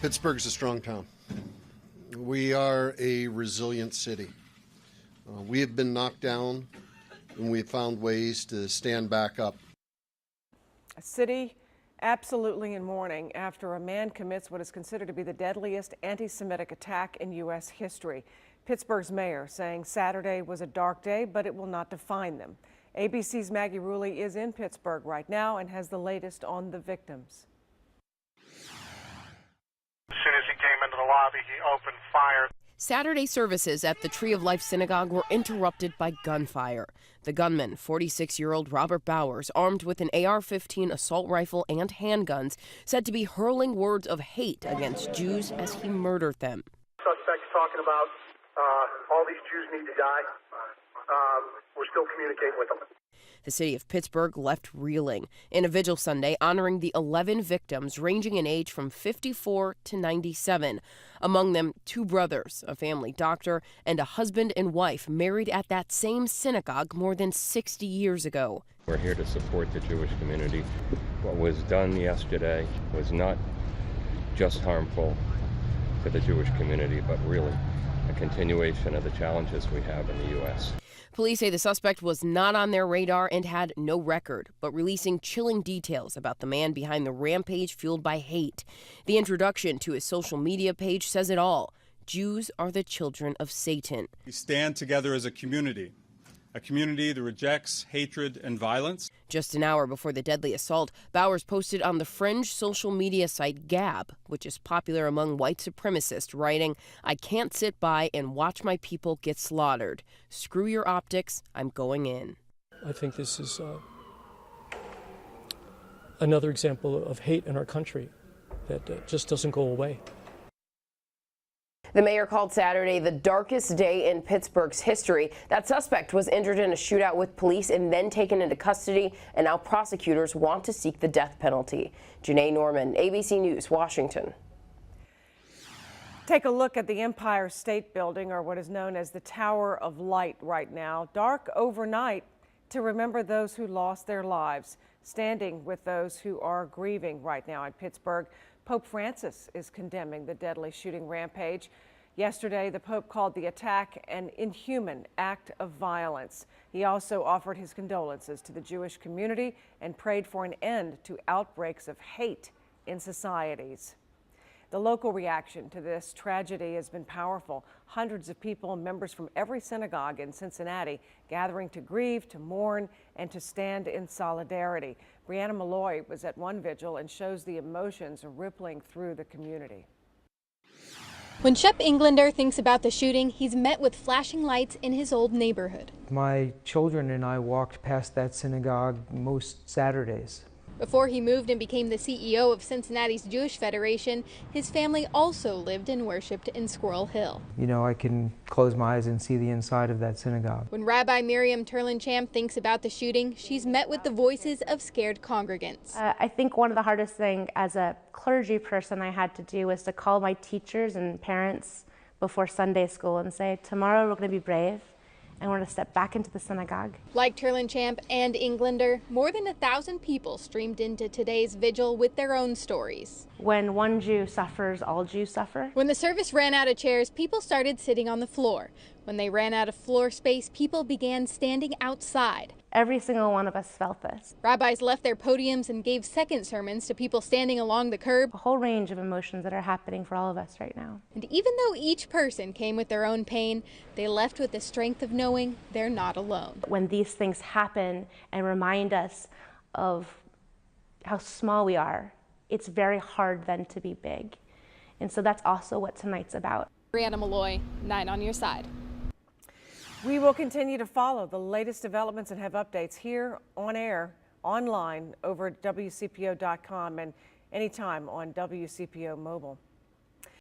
Pittsburgh's a strong town. We are a resilient city. We have been knocked down, and we have found ways to stand back up. A city absolutely in mourning after a man commits what is considered to be the deadliest anti-Semitic attack in U.S. history. Pittsburgh's mayor saying Saturday was a dark day, but it will not define them. ABC's Maggie Ruley is in Pittsburgh right now and has the latest on the victims. As soon as he came into the lobby, he opened fire. Saturday services at the Tree of Life Synagogue were interrupted by gunfire. The gunman, 46-year-old Robert Bowers, armed with an AR-15 assault rifle and handguns, said to be hurling words of hate against Jews as he murdered them. Suspects talking about all these Jews need to die. We're still communicating with them. The city of Pittsburgh left reeling in a vigil Sunday honoring the 11 victims ranging in age from 54 to 97. Among them, 2 brothers, a family doctor, and a husband and wife married at that same synagogue more than 60 years ago. We're here to support the Jewish community. What was done yesterday was not just harmful to the Jewish community, but really a continuation of the challenges we have in the U.S. Police say the suspect was not on their radar and had no record, but releasing chilling details about the man behind the rampage fueled by hate. The introduction to his social media page says it all. Jews are the children of Satan. We stand together as a community that rejects hatred and violence. Just an hour before the deadly assault, Bowers posted on the fringe social media site Gab, which is popular among white supremacists, writing, "I can't sit by and watch my people get slaughtered. Screw your optics, I'm going in." I think this is another example of hate in our country that just doesn't go away. The mayor called Saturday the darkest day in Pittsburgh's history. That suspect was injured in a shootout with police and then taken into custody, and now prosecutors want to seek the death penalty. Janae Norman, ABC News, Washington. Take a look at the Empire State Building, or what is known as the Tower of Light right now. Dark overnight to remember those who lost their lives. Standing with those who are grieving right now in Pittsburgh, Pope Francis is condemning the deadly shooting rampage. Yesterday, the Pope called the attack an inhuman act of violence. He also offered his condolences to the Jewish community and prayed for an end to outbreaks of hate in societies. The local reaction to this tragedy has been powerful. Hundreds of people and members from every synagogue in Cincinnati gathering to grieve, to mourn, and to stand in solidarity. Brianna Malloy was at one vigil and shows the emotions rippling through the community. When Shep Englander thinks about the shooting, he's met with flashing lights in his old neighborhood. My children and I walked past that synagogue most Saturdays. Before he moved and became the CEO of Cincinnati's Jewish Federation, his family also lived and worshipped in Squirrel Hill. You know, I can close my eyes and see the inside of that synagogue. When Rabbi Miriam Turlin-Champ thinks about the shooting, she's met with the voices of scared congregants. I think one of the hardest things as a clergy person I had to do was to call my teachers and parents before Sunday school and say, tomorrow we're going to be brave, and we're going to step back into the synagogue. Like Turlin-Champ and Englander, more than 1,000 people streamed into today's vigil with their own stories. When one Jew suffers, all Jews suffer. When the service ran out of chairs, people started sitting on the floor. When they ran out of floor space, people began standing outside. Every single one of us felt this. Rabbis left their podiums and gave second sermons to people standing along the curb. A whole range of emotions that are happening for all of us right now. And even though each person came with their own pain, they left with the strength of knowing they're not alone. When these things happen and remind us of how small we are, it's very hard then to be big. And so that's also what tonight's about. Brianna Malloy, 9 on your side. We will continue to follow the latest developments and have updates here on air, online, over at WCPO.com and anytime on WCPO Mobile.